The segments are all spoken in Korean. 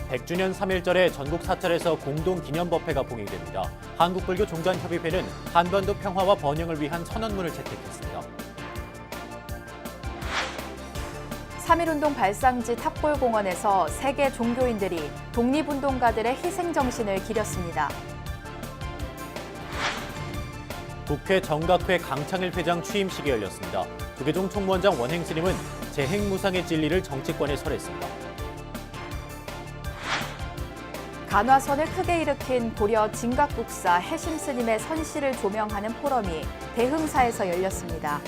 100주년 3.1절에 전국 사찰에서 공동기념법회가 봉행됩니다. 한국불교종단협의회는 한반도 평화와 번영을 위한 선언문을 채택했습니다. 3.1운동 발상지 탑골공원에서 세계 종교인들이 독립운동가들의 희생정신을 기렸습니다. 국회 정각회 강창일 회장 취임식이 열렸습니다. 조계종 총무원장 원행 스님은 재행무상의 진리를 정치권에 설했습니다. 간화선을 크게 일으킨 고려 진각국사 해심 스님의 선시를 조명하는 포럼이 대흥사에서 열렸습니다.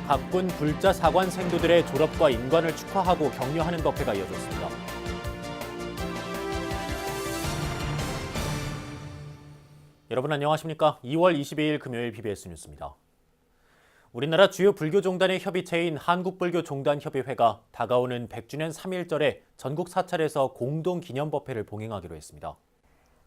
각군 불자 사관 생도들의 졸업과 임관을 축하하고 격려하는 법회가 이어졌습니다. 여러분 안녕하십니까? 2월 22일 금요일 BBS 뉴스입니다. 우리나라 주요 불교종단의 협의체인 한국불교종단협의회가 다가오는 100주년 3.1절에 전국 사찰에서 공동기념법회를 봉행하기로 했습니다.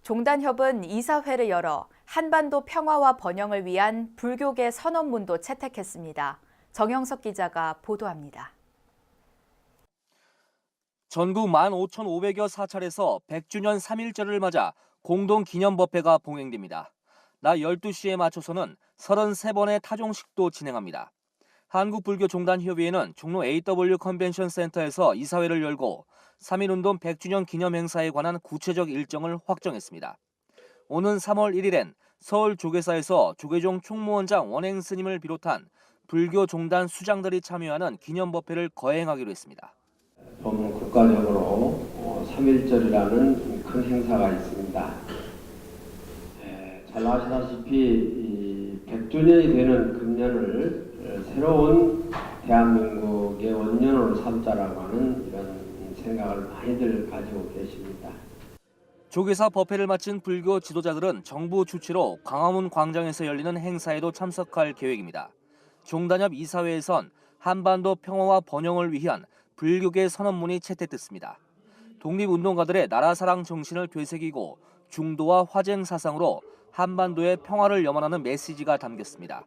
종단협은 이사회를 열어 한반도 평화와 번영을 위한 불교계 선언문도 채택했습니다. 정영석 기자가 보도합니다. 전국 15,500여 사찰에서 100주년 3.1절을 맞아 공동기념법회가 봉행됩니다. 낮 12시에 맞춰서는 33번의 타종식도 진행합니다. 한국불교종단협의회는 종로 AW 컨벤션 센터에서 이사회를 열고 3.1운동 100주년 기념 행사에 관한 구체적 일정을 확정했습니다. 오는 3월 1일엔 서울 조계사에서 조계종 총무원장 원행 스님을 비롯한 불교종단 수장들이 참여하는 기념법회를 거행하기로 했습니다. 국가적으로 3.1절이라는 큰 행사가 있습니다. 잘 아시다시피 100주년이 되는 금년을 새로운 대한민국의 원년으로 삼자라고 하는 이런 생각을 많이들 가지고 계십니다. 조계사 법회를 마친 불교 지도자들은 정부 주최로 광화문 광장에서 열리는 행사에도 참석할 계획입니다. 종단협 이사회에선 한반도 평화와 번영을 위한 불교계 선언문이 채택됐습니다. 독립운동가들의 나라 사랑 정신을 되새기고 중도와 화쟁 사상으로 한반도의 평화를 염원하는 메시지가 담겼습니다.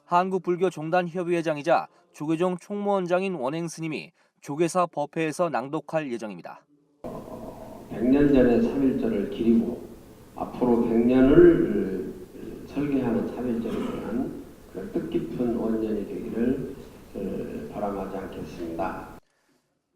한국불교종단협의회장이자 조계종 총무원장인 원행 스님이 조계사 법회에서 낭독할 예정입니다. 100년 전에 3.1절을 기리고 앞으로 100년을 설계하는 3.1절에 대한 뜻깊은 원년이 되기를 바람하지 않겠습니다.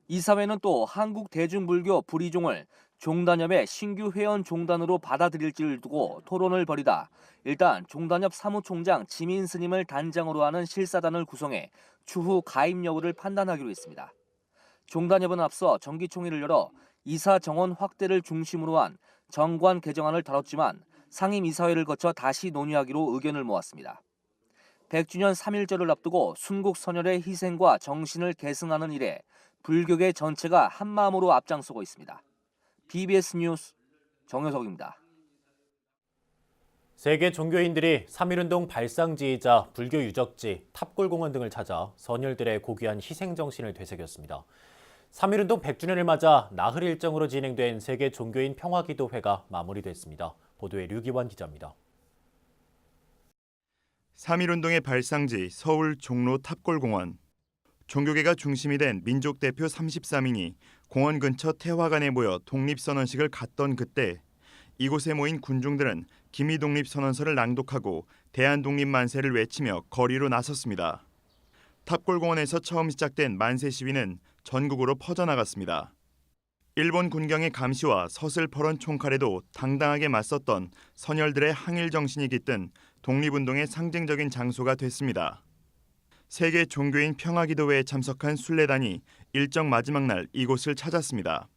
이사회는 또 한국대중불교 불의종을 종단협의 신규 회원 종단으로 받아들일지를 두고 토론을 벌이다 일단 종단협 사무총장 지민 스님을 단장으로 하는 실사단을 구성해 추후 가입 여부를 판단하기로 했습니다. 종단협은 앞서 정기총회를 열어 이사 정원 확대를 중심으로 한 정관 개정안을 다뤘지만 상임이사회를 거쳐 다시 논의하기로 의견을 모았습니다. 100주년 3.1절을 앞두고 순국 선열의 희생과 정신을 계승하는 일에 불교계 전체가 한마음으로 앞장서고 있습니다. BBS 뉴스 정효석입니다. 세계 종교인들이 3.1운동 발상지이자 불교 유적지, 탑골공원 등을 찾아 선열들의 고귀한 희생정신을 되새겼습니다. 3.1운동 100주년을 맞아 나흘 일정으로 진행된 세계 종교인 평화기도회가 마무리됐습니다. 보도에 류기환 기자입니다. 3.1운동의 발상지 서울 종로 탑골공원. 종교계가 중심이 된 민족 대표 33인이 공원 근처 태화관에 모여 독립선언식을 갖던 그때 이곳에 모인 군중들은 기미독립선언서를 낭독하고 대한독립만세를 외치며 거리로 나섰습니다. 탑골공원에서 처음 시작된 만세 시위는 전국으로 퍼져나갔습니다. 일본 군경의 감시와 서슬퍼런 총칼에도 당당하게 맞섰던 선열들의 항일 정신이 깃든 독립운동의 상징적인 장소가 됐습니다. 세계 종교인 평화기도회에 참석한 순례단이 일정 마지막 날 이곳을 찾았습니다.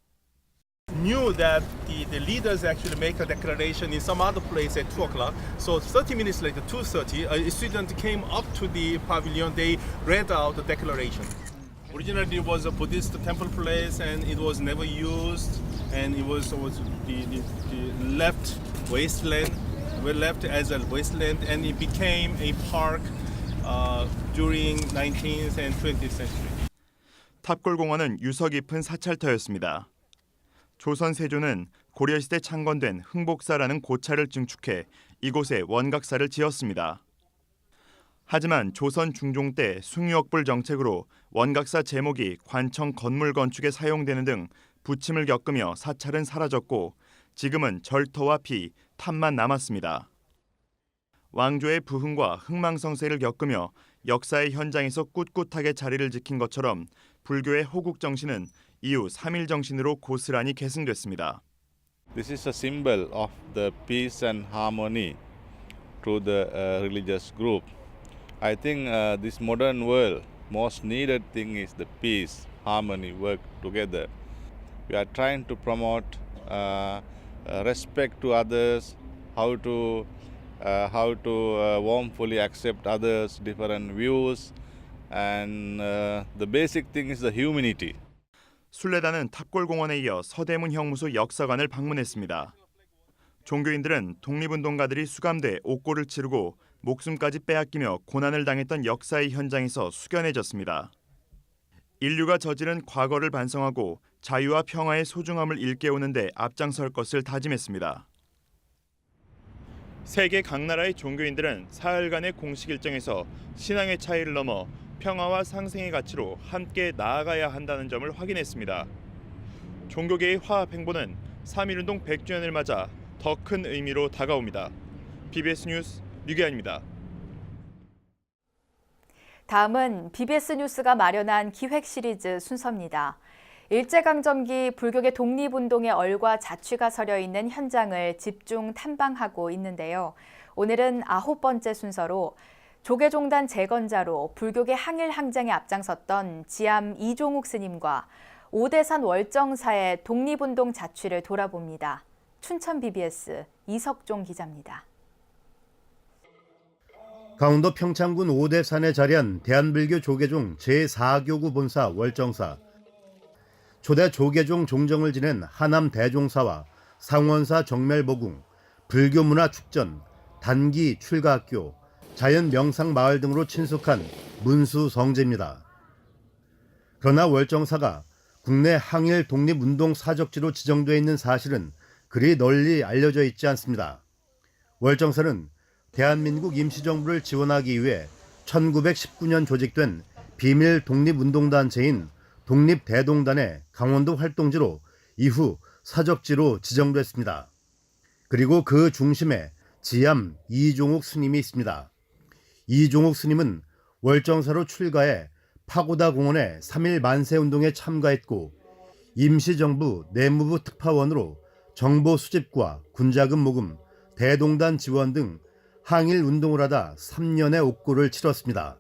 Knew that the leaders actually make a declaration in some other place at 2 o'clock. So 30 minutes later, 2:30, a student came up to the pavilion. They read out the declaration. Originally, it was a Buddhist temple place, and it was never used. And it was the left wasteland, were left as a wasteland, and it became a park during 19th and 20th century. 탑골공원은 유서 깊은 사찰터였습니다. 조선 세조는 고려시대 창건된 흥복사라는 고차를 증축해 이곳에 원각사를 지었습니다. 하지만 조선 중종 때 숭유역불 정책으로 원각사 제목이 관청 건물 건축에 사용되는 등 부침을 겪으며 사찰은 사라졌고 지금은 절터와 비, 탑만 남았습니다. 왕조의 부흥과 흥망성쇠를 겪으며 역사의 현장에서 꿋꿋하게 자리를 지킨 것처럼 불교의 호국 정신은 이후 3.1 정신으로 고스란히 계승됐습니다. This is a symbol of the peace and harmony through the religious group. I think this modern world most needed thing is the peace, harmony, work together. We are trying to promote respect to others, how to warmly accept others' different views, and the basic thing is the humanity. 순례단은 탑골공원에 이어 서대문 형무소 역사관을 방문했습니다. 종교인들은 독립운동가들이 수감돼 옥고를 치르고 목숨까지 빼앗기며 고난을 당했던 역사의 현장에서 숙연해졌습니다. 인류가 저지른 과거를 반성하고 자유와 평화의 소중함을 일깨우는 데 앞장설 것을 다짐했습니다. 세계 각 나라의 종교인들은 사흘간의 공식 일정에서 신앙의 차이를 넘어 평화와 상생의 가치로 함께 나아가야 한다는 점을 확인했습니다. 종교계의 화합 행보는 3.1운동 100주년을 맞아 더 큰 의미로 다가옵니다. BBS 뉴스 류기환입니다. 다음은 BBS 뉴스가 마련한 기획 시리즈 순서입니다. 일제강점기 불교계 독립운동의 얼과 자취가 서려 있는 현장을 집중 탐방하고 있는데요. 오늘은 9번째 순서로 조계종단 재건자로 불교계 항일 항쟁에 앞장섰던 지암 이종욱 스님과 오대산 월정사의 독립운동 자취를 돌아봅니다. 춘천 BBS 이석종 기자입니다. 강원도 평창군 오대산에 자리한 대한불교 조계종 제4교구 본사 월정사, 초대 조계종 종정을 지낸 하남 대종사와 상원사 정멸보궁, 불교문화 축전, 단기 출가학교, 자연 명상 마을 등으로 친숙한 문수 성지입니다. 그러나 월정사가 국내 항일 독립운동 사적지로 지정되어 있는 사실은 그리 널리 알려져 있지 않습니다. 월정사는 대한민국 임시정부를 지원하기 위해 1919년 조직된 비밀 독립운동단체인 독립대동단의 강원도 활동지로 이후 사적지로 지정됐습니다. 그리고 그 중심에 지암 이종욱 스님이 있습니다. 이종욱 스님은 월정사로 출가해 파고다 공원의 3.1 만세운동에 참가했고 임시정부 내무부 특파원으로 정보 수집과 군자금 모금, 대동단 지원 등 항일 운동을 하다 3년의 옥고를 치렀습니다.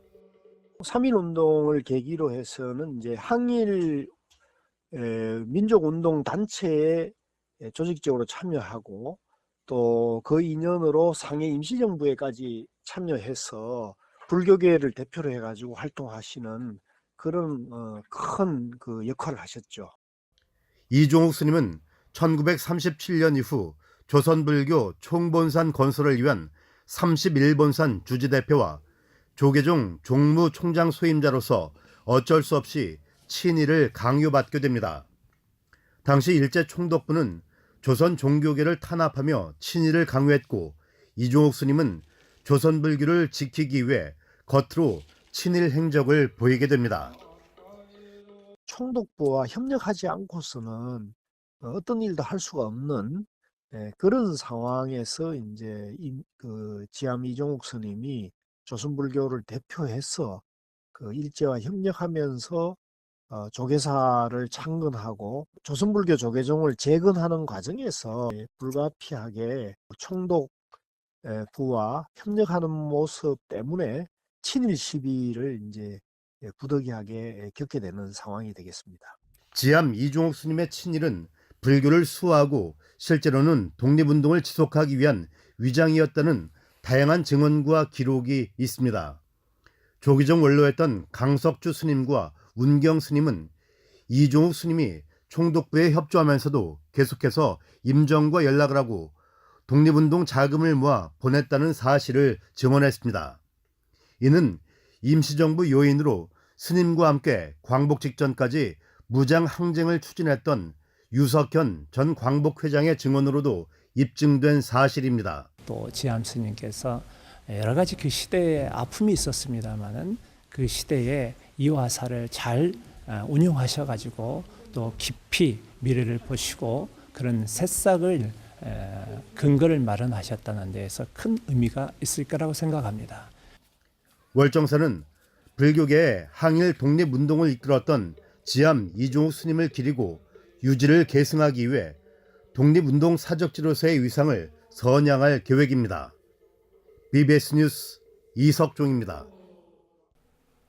3.1 운동을 계기로 해서는 이제 항일 민족운동 단체에 조직적으로 참여하고 또 그 인연으로 상해 임시정부에까지 참여해서 불교계를 대표로 해가지고 활동하시는 그런 큰 그 역할을 하셨죠. 이종욱 스님은 1937년 이후 조선불교 총본산 건설을 위한 31본산 주지대표와 조계종 종무총장 소임자로서 어쩔 수 없이 친일을 강요받게 됩니다. 당시 일제 총독부는 조선 종교계를 탄압하며 친일을 강요했고 이종욱 스님은 조선불교를 지키기 위해 겉으로 친일 행적을 보이게 됩니다. 총독부와 협력하지 않고서는 어떤 일도 할 수가 없는 그런 상황에서 이제 그 지암 이종욱 스님이 조선불교를 대표해서 그 일제와 협력하면서 조계사를 창건하고 조선불교 조계종을 재건하는 과정에서 불가피하게 총독부와 협력하는 모습 때문에 친일 시비를 이제 부득이하게 겪게 되는 상황이 되겠습니다. 지암 이종욱 스님의 친일은 불교를 수호하고 실제로는 독립운동을 지속하기 위한 위장이었다는 다양한 증언과 기록이 있습니다. 조계종 원로였던 강석주 스님과 운경 스님은 이종욱 스님이 총독부에 협조하면서도 계속해서 임정과 연락을 하고 독립운동 자금을 모아 보냈다는 사실을 증언했습니다. 이는 임시정부 요인으로 스님과 함께 광복 직전까지 무장 항쟁을 추진했던 유석현 전 광복회장의 증언으로도 입증된 사실입니다. 또 지암 스님께서 여러 가지 그 시대의 아픔이 있었습니다만은 그 시대에 이화사를 잘 운용하셔가지고 또 깊이 미래를 보시고 그런 새싹을 근거를 마련하셨다는 데에서 큰 의미가 있을 거라고 생각합니다. 월정사는 불교계의 항일 독립운동을 이끌었던 지암 이종욱 스님을 기리고 유지를 계승하기 위해 독립운동 사적지로서의 위상을 선양할 계획입니다. BBS 뉴스 이석종입니다.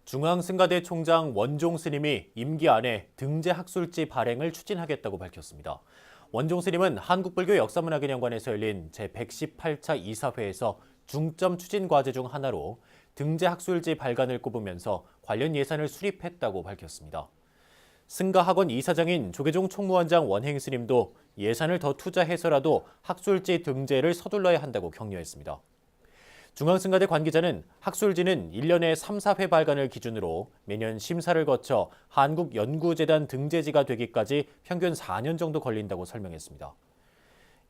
중앙승가대 총장 원종 스님이 임기 안에 등재 학술지 발행을 추진하겠다고 밝혔습니다. 원종 스님은 한국불교 역사문화기념관에서 열린 제118차 이사회에서 중점 추진 과제 중 하나로 등재 학술지 발간을 꼽으면서 관련 예산을 수립했다고 밝혔습니다. 승가학원 이사장인 조계종 총무원장 원행 스님도 예산을 더 투자해서라도 학술지 등재를 서둘러야 한다고 격려했습니다. 중앙승가대 관계자는 학술지는 1년에 3, 4회 발간을 기준으로 매년 심사를 거쳐 한국연구재단 등재지가 되기까지 평균 4년 정도 걸린다고 설명했습니다.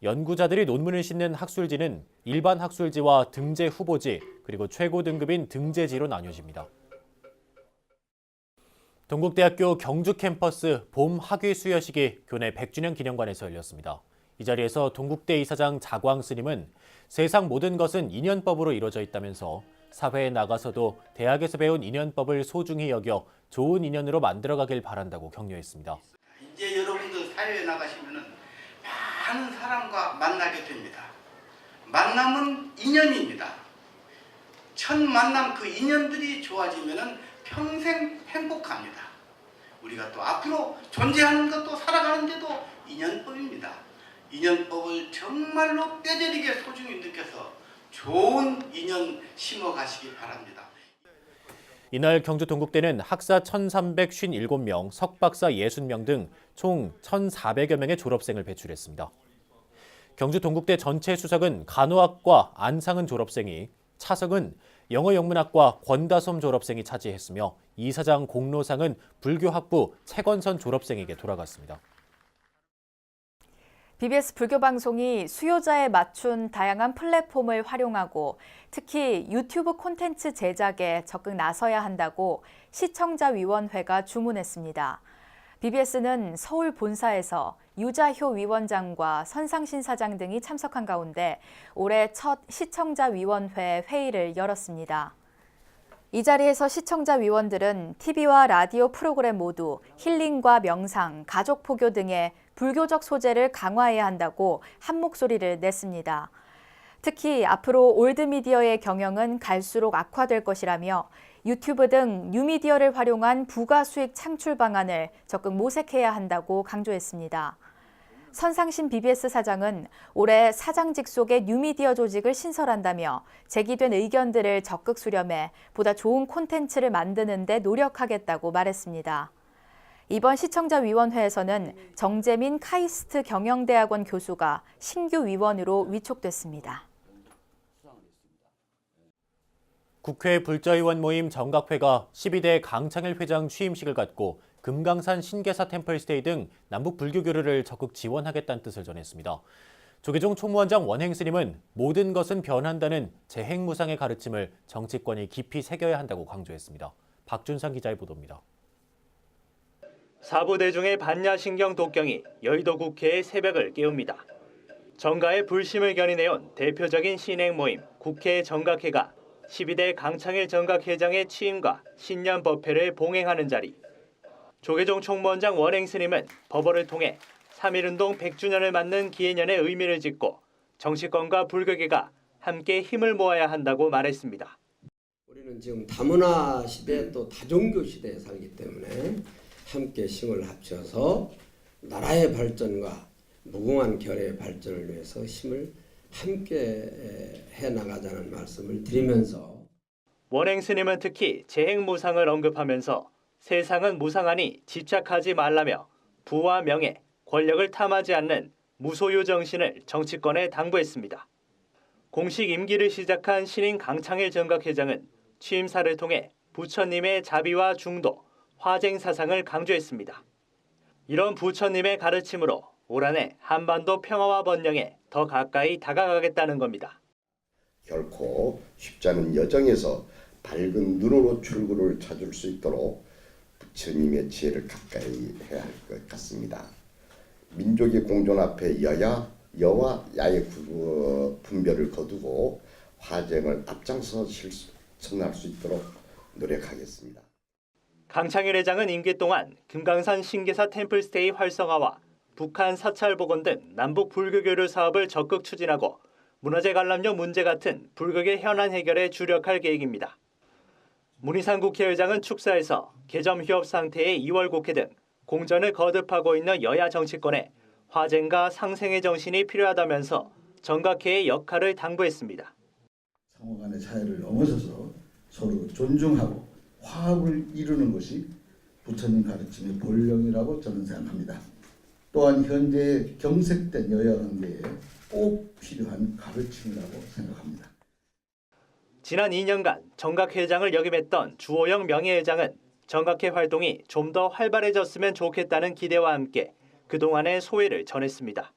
연구자들이 논문을 싣는 학술지는 일반 학술지와 등재 후보지, 그리고 최고 등급인 등재지로 나뉘어집니다. 동국대학교 경주 캠퍼스 봄 학위 수여식이 교내 100주년 기념관에서 열렸습니다. 이 자리에서 동국대 이사장 자광 스님은 세상 모든 것은 인연법으로 이루어져 있다면서 사회에 나가서도 대학에서 배운 인연법을 소중히 여겨 좋은 인연으로 만들어가길 바란다고 격려했습니다. 이제 여러분들 사회에 나가시면은 많은 사람과 만나게 됩니다. 만남은 인연입니다. 첫 만남 그 인연들이 좋아지면은 평생 행복합니다. 우리가 또 앞으로 존재하는 것도 살아가는데도 인연법입니다. 인연법을 정말로 뼈저리게 소중히 느껴서 좋은 인연 심어가시기 바랍니다. 이날 경주 동국대는 학사 1,357명, 석박사 60명 등 총 1,400여 명의 졸업생을 배출했습니다. 경주 동국대 전체 수석은 간호학과 안상은 졸업생이, 차석은 영어영문학과 권다솜 졸업생이 차지했으며 이사장 공로상은 불교학부 최건선 졸업생에게 돌아갔습니다. BBS 불교방송이 수요자에 맞춘 다양한 플랫폼을 활용하고 특히 유튜브 콘텐츠 제작에 적극 나서야 한다고 시청자위원회가 주문했습니다. BBS는 서울 본사에서 유자효 위원장과 선상신 사장 등이 참석한 가운데 올해 첫 시청자위원회 회의를 열었습니다. 이 자리에서 시청자위원들은 TV와 라디오 프로그램 모두 힐링과 명상, 가족 포교 등의 불교적 소재를 강화해야 한다고 한 목소리를 냈습니다. 특히 앞으로 올드미디어의 경영은 갈수록 악화될 것이라며 유튜브 등 뉴미디어를 활용한 부가 수익 창출 방안을 적극 모색해야 한다고 강조했습니다. 선상신 BBS 사장은 올해 사장직 속의 뉴미디어 조직을 신설한다며 제기된 의견들을 적극 수렴해 보다 좋은 콘텐츠를 만드는 데 노력하겠다고 말했습니다. 이번 시청자위원회에서는 정재민 카이스트 경영대학원 교수가 신규 위원으로 위촉됐습니다. 국회 불자의원 모임 정각회가 12대 강창일 회장 취임식을 갖고 금강산 신계사 템플스테이 등 남북 불교 교류를 적극 지원하겠다는 뜻을 전했습니다. 조계종 총무원장 원행 스님은 모든 것은 변한다는 재행무상의 가르침을 정치권이 깊이 새겨야 한다고 강조했습니다. 박준상 기자의 보도입니다. 사부대중의 반야신경 독경이 여의도 국회의 새벽을 깨웁니다. 정가의 불심을 견인해온 대표적인 신행 모임 국회 정각회가 12대 강창일 정각회장의 취임과 신년 법회를 봉행하는 자리. 조계종 총무원장 원행 스님은 법어를 통해 3.1운동 100주년을 맞는 기해년의 의미를 짓고 정치권과 불교계가 함께 힘을 모아야 한다고 말했습니다. 우리는 지금 다문화 시대 또 다종교 시대에 살기 때문에 함께 힘을 합쳐서 나라의 발전과 무궁한 결의 발전을 위해서 힘을 함께 해나가자는 말씀을 드리면서 원행 스님은 특히 재행무상을 언급하면서 세상은 무상하니 집착하지 말라며 부와 명예, 권력을 탐하지 않는 무소유 정신을 정치권에 당부했습니다. 공식 임기를 시작한 신인 강창일 정각회장은 취임사를 통해 부처님의 자비와 중도, 화쟁 사상을 강조했습니다. 이런 부처님의 가르침으로 올 한해 한반도 평화와 번영에 더 가까이 다가가겠다는 겁니다. 결코 쉽지 않은 여정에서 밝은 눈으로 출구를 찾을 수 있도록 부처님의 지혜를 가까이 해야 할 것 같습니다. 민족의 공존 앞에 여와 야의 분별을 거두고 화쟁을 앞장서 실천할 수 있도록 노력하겠습니다. 강창일 회장은 임기 동안 금강산 신계사 템플스테이 활성화와 북한 사찰 복원 등 남북 불교 교류 사업을 적극 추진하고 문화재 관람용 문제 같은 불교계 현안 해결에 주력할 계획입니다. 문희상 국회의장은 축사에서 개점 휴업 상태의 2월 국회 등 공전을 거듭하고 있는 여야 정치권에 화쟁과 상생의 정신이 필요하다면서 정각회의 역할을 당부했습니다. 상호 간의 차이를 넘어서서 서로 존중하고 화합을 이루는 것이 부처님 가르침의 본령이라고 저는 생각합니다. 또한 현재 경색된 여야 관계에 꼭 필요한 가르침이라고 생각합니다. 지난 2년간 정각회장을 역임했던 주호영 명예회장은 정각회 활동이 좀 더 활발해졌으면 좋겠다는 기대와 함께 그동안의 소회를 전했습니다.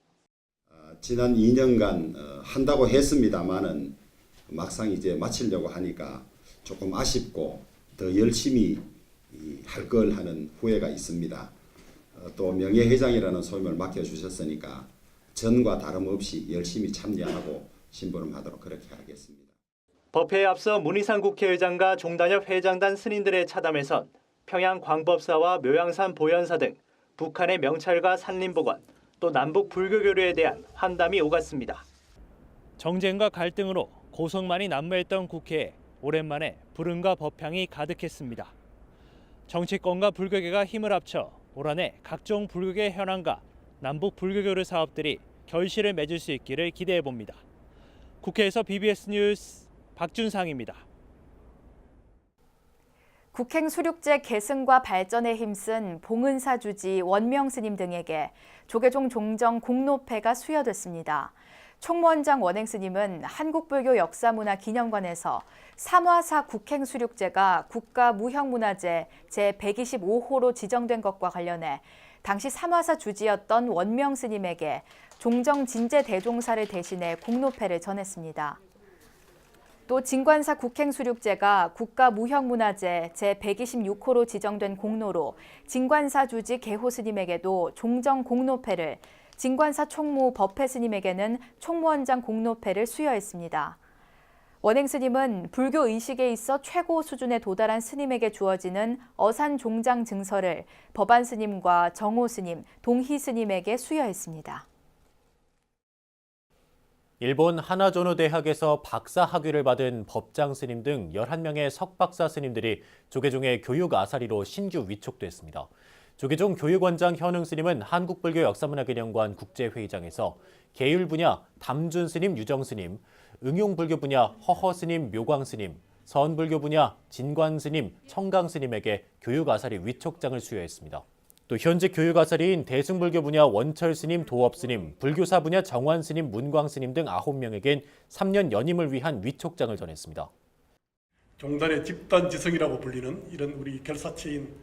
지난 2년간 한다고 했습니다마는 막상 이제 마치려고 하니까 조금 아쉽고 더 열심히 할 걸 하는 후회가 있습니다. 또 명예회장이라는 소임을 맡겨주셨으니까 전과 다름없이 열심히 참여하고 심부름하도록 그렇게 하겠습니다. 법회에 앞서 문희상 국회의장과 종단협 회장단 스님들의 차담에선 평양 광법사와 묘양산 보현사 등 북한의 명찰과 산림복원, 또 남북 불교 교류에 대한 환담이 오갔습니다. 정쟁과 갈등으로 고성만이 난무했던 국회에 오랜만에 불응과 법향이 가득했습니다. 정치권과 불교계가 힘을 합쳐 올 한해 각종 불교계 현안과 남북 불교 교류 사업들이 결실을 맺을 수 있기를 기대해봅니다. 국회에서 BBS 뉴스 박준상입니다. 국행 수륙제 계승과 발전에 힘쓴 봉은사 주지 원명 스님 등에게 조계종 종정 공로패가 수여됐습니다. 총무원장 원행 스님은 한국불교 역사문화기념관에서 삼화사 국행 수륙제가 국가무형문화재 제125호로 지정된 것과 관련해 당시 삼화사 주지였던 원명 스님에게 종정 진제 대종사를 대신해 공로패를 전했습니다. 또 진관사 국행수륙제가 국가무형문화재 제126호로 지정된 공로로 진관사 주지 개호 스님에게도 종정 공로패를, 진관사 총무 법회 스님에게는 총무원장 공로패를 수여했습니다. 원행 스님은 불교 의식에 있어 최고 수준에 도달한 스님에게 주어지는 어산 종장 증서를 법안 스님과 정호 스님, 동희 스님에게 수여했습니다. 일본 하나조노 대학에서 박사 학위를 받은 법장 스님 등 11명의 석박사 스님들이 조계종의 교육 아사리로 신규 위촉됐습니다. 조계종 교육원장 현흥 스님은 한국불교 역사문화기념관 국제회의장에서 계율 분야 담준 스님, 유정 스님, 응용불교 분야 허허 스님, 묘광 스님, 서원불교 분야 진관 스님, 청강 스님에게 교육 아사리 위촉장을 수여했습니다. 또 현직 교육 아사리인 대승불교 분야 원철 스님, 도업 스님, 불교사 분야 정환 스님, 문광 스님 등 9명에겐 3년 연임을 위한 위촉장을 전했습니다. 종단의 집단 지성이라고 불리는 이런 우리 결사체인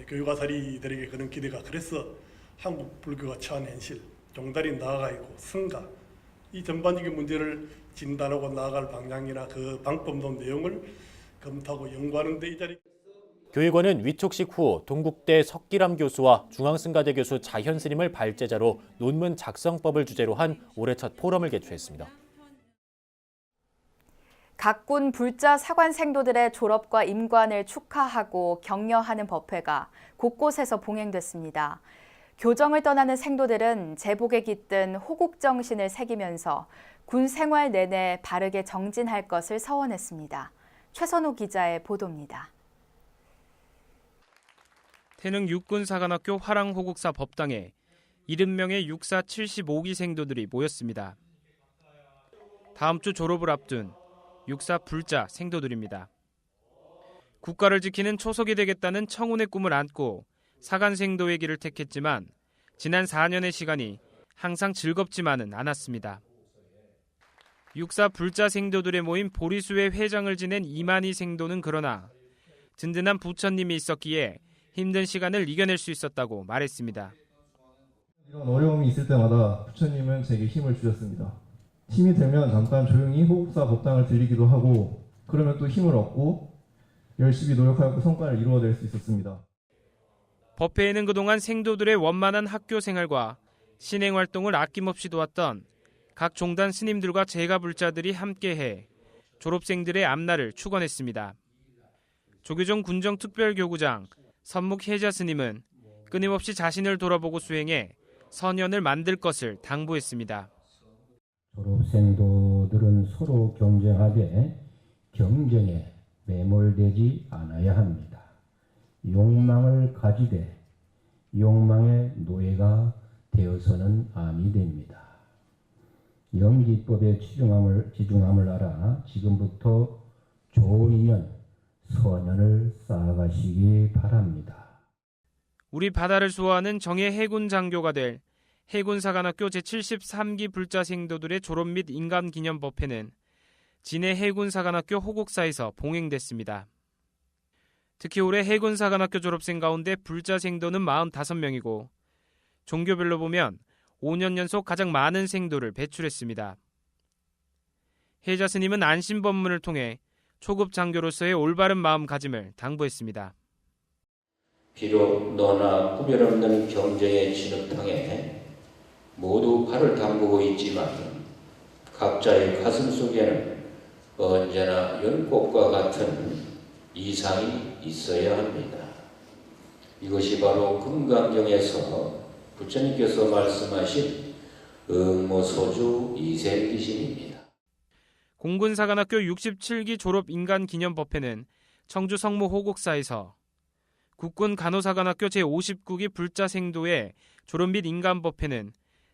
교육 아사리들에게 그런 기대가, 그래서 한국 불교가 처한 현실, 종단이 나아가 있고 성가, 이 전반적인 문제를 진단하고 나아갈 방향이나 그 방법론 내용을 검토하고 연구하는 데 이 자리. 교육원은 위촉식 후 동국대 석기람 교수와 중앙승가대 교수 자현 스님을 발제자로 논문 작성법을 주제로 한 올해 첫 포럼을 개최했습니다. 각군 불자 사관 생도들의 졸업과 임관을 축하하고 격려하는 법회가 곳곳에서 봉행됐습니다. 교정을 떠나는 생도들은 제복에 깃든 호국 정신을 새기면서 군 생활 내내 바르게 정진할 것을 서원했습니다. 최선호 기자의 보도입니다. 태릉 육군사관학교 화랑호국사 법당에 70명의 육사 75기 생도들이 모였습니다. 다음 주 졸업을 앞둔 육사 불자 생도들입니다. 국가를 지키는 초석이 되겠다는 청운의 꿈을 안고 사관생도의 길을 택했지만 지난 4년의 시간이 항상 즐겁지만은 않았습니다. 육사 불자 생도들의 모임 보리수의 회장을 지낸 이만희 생도는 그러나 든든한 부처님이 있었기에 힘든 시간을 이겨낼 수 있었다고 말했습니다. 이런 어려움이 있을 때마다 부처님은 제게 힘을 주셨습니다. 힘이 들면 잠깐 조용히 호국사 법당을 들리기도 하고 그러면 또 힘을 얻고 열심히 노력하고 성과를 이루어낼 수 있었습니다. 법회에는 그동안 생도들의 원만한 학교 생활과 신행 활동을 아낌없이 도왔던 각 종단 스님들과 제가불자들이 함께해 졸업생들의 앞날을 축원했습니다. 조규종 군정특별교구장 선묵혜자 스님은 끊임없이 자신을 돌아보고 수행해 선연을 만들 것을 당부했습니다. 졸업생도들은 서로 경쟁하되 경쟁에 매몰되지 않아야 합니다. 욕망을 가지되 욕망의 노예가 되어서는 아니 됩니다. 영기법의 지중함을 알아 지금부터 좋은 인연, 선연을 쌓아가시기 바랍니다. 우리 바다를 수호하는 정예 해군 장교가 될 해군사관학교 제73기 불자생도들의 졸업 및 인감기념법회는 진해 해군사관학교 호곡사에서 봉행됐습니다. 특히 올해 해군사관학교 졸업생 가운데 불자생도는 45명이고 종교별로 보면 5년 연속 가장 많은 생도를 배출했습니다. 혜자 스님은 안심법문을 통해 초급 장교로서의 올바른 마음가짐을 당부했습니다. 비록 너나 구별 없는 경쟁의 진흙탕에 모두 발을 담그고 있지만 각자의 가슴 속에는 언제나 연꽃과 같은 이상이 있어야 합니다. 이것이 바로 금강경에서 부처님께서 말씀하신 응모소주 이생기심입니다. 공군사관학교 67기 졸업 인간기념법회는 청주 성모 호곡사에서, 국군 간호사관학교 제59기 불자생도의 졸업 및 인간법회는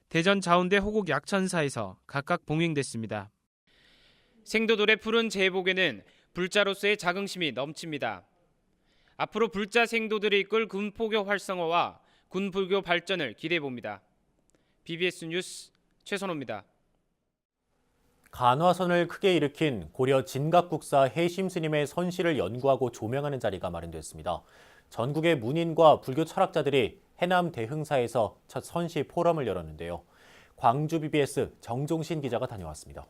대전 자운대 호곡 약천사에서 각각 봉행됐습니다. 생도들의 푸른 제복에는 불자로서의 자긍심이 넘칩니다. 앞으로 불자 생도들이 이끌 군포교 활성화와 군불교 발전을 기대해봅니다. BBS 뉴스 최선호입니다. 간화선을 크게 일으킨 고려 진각국사 해심 스님의 선실을 연구하고 조명하는 자리가 마련됐습니다. 전국의 문인과 불교 철학자들이 해남 대흥사에서 첫 선시 포럼을 열었는데요. 광주 BBS 정종신 기자가 다녀왔습니다.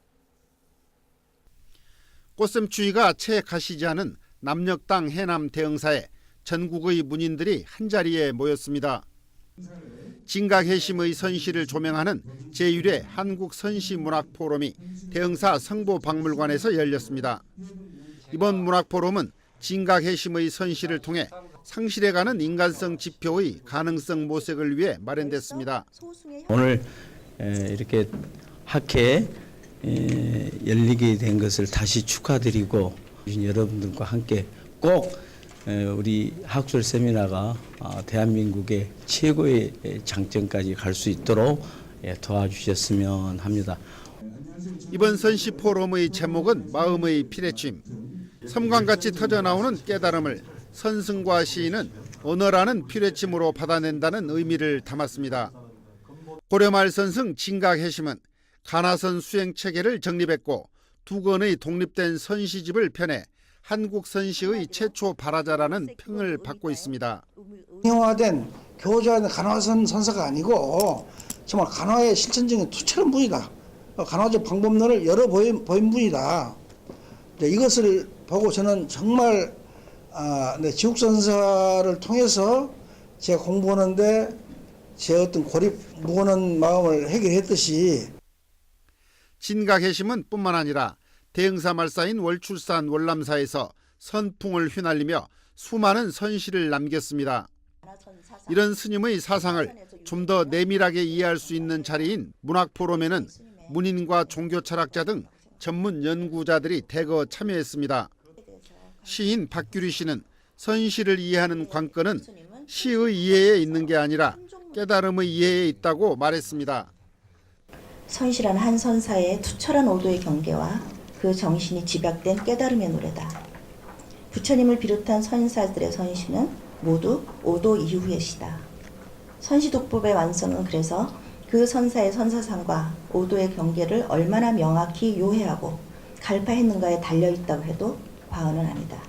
꽃샘추위가 채 가시지 않은 남녘땅 해남 대흥사에 전국의 문인들이 한자리에 모였습니다. 진각해심의 선시를 조명하는 제1회 한국선시문학포럼이 대흥사 성보박물관에서 열렸습니다. 이번 문학포럼은 진각해심의 선시를 통해 상실해가는 인간성 지표의 가능성 모색을 위해 마련됐습니다. 오늘 이렇게 학회에 열리게 된 것을 다시 축하드리고 여러분들과 함께 꼭 우리 학술 세미나가 대한민국의 최고의 장점까지 갈 수 있도록 도와주셨으면 합니다. 이번 선시 포럼의 제목은 마음의 피뢰침. 섬광같이 터져나오는 깨달음을 선승과 시인은 언어라는 피뢰침으로 받아낸다는 의미를 담았습니다. 고려말 선승 진각해심은 간화선 수행 체계를 정립했고 두 권의 독립된 선시집을 펴내 한국 선시의 최초 발화자라는 평을 받고 있습니다. 형화된 교조한 간화선 선사가 아니고 정말 간화의 실천적인 투철한 분이다. 간화적 방법론을 열어 보인 분이다. 이것을 보고 저는 정말 지국선사를 통해서 제가 공부하는데 제 어떤 고립 무거운 마음을 해결했듯이 진각해심은 뿐만 아니라 대흥사 말사인 월출산 월남사에서 선풍을 휘날리며 수많은 선시를 남겼습니다. 이런 스님의 사상을 좀 더 내밀하게 이해할 수 있는 자리인 문학포럼에는 문인과 종교 철학자 등 전문 연구자들이 대거 참여했습니다. 시인 박규리 씨는 선시를 이해하는 관건은 시의 이해에 있는 게 아니라 깨달음의 이해에 있다고 말했습니다. 선시란 한 선사의 투철한 오도의 경계와 그 정신이 집약된 깨달음의 노래다. 부처님을 비롯한 선사들의 선시는 모두 오도 이후의 시다. 선시독법의 완성은 그래서 그 선사의 선사상과 오도의 경계를 얼마나 명확히 요해하고 갈파했는가에 달려있다고 해도 과언은 아니다.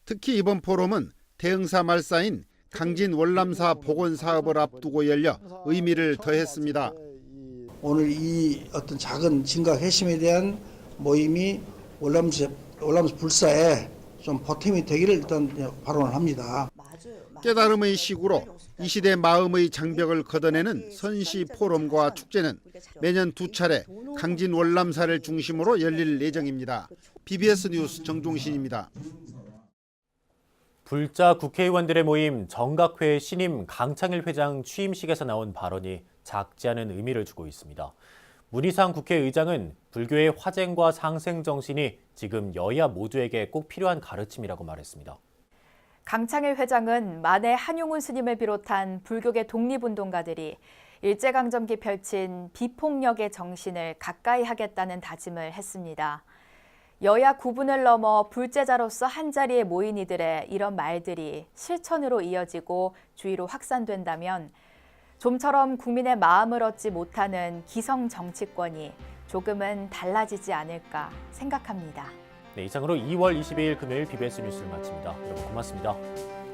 특히 이번 포럼은 대흥사 말사인 강진 월남사 복원 사업을 앞두고 열려 의미를 더했습니다. 오늘 이 어떤 작은 진각 회심에 대한 모임이 월남수 불사에 좀 보탬이 되기를 일단 발언을 합니다. 깨달음의 시구로 이 시대 마음의 장벽을 걷어내는 선시 포럼과 축제는 매년 2차례 강진 월남사를 중심으로 열릴 예정입니다. BBS 뉴스 정종신입니다. 불자 국회의원들의 모임 정각회 신임 강창일 회장 취임식에서 나온 발언이 작지 않은 의미를 주고 있습니다. 문희상 국회의장은 불교의 화쟁과 상생 정신이 지금 여야 모두에게 꼭 필요한 가르침이라고 말했습니다. 강창일 회장은 만해 한용운 스님을 비롯한 불교계 독립운동가들이 일제강점기 펼친 비폭력의 정신을 가까이 하겠다는 다짐을 했습니다. 여야 구분을 넘어 불제자로서 한자리에 모인 이들의 이런 말들이 실천으로 이어지고 주위로 확산된다면 좀처럼 국민의 마음을 얻지 못하는 기성 정치권이 조금은 달라지지 않을까 생각합니다. 네, 이상으로 2월 22일 금요일 BBS 뉴스를 마칩니다. 여러분 고맙습니다.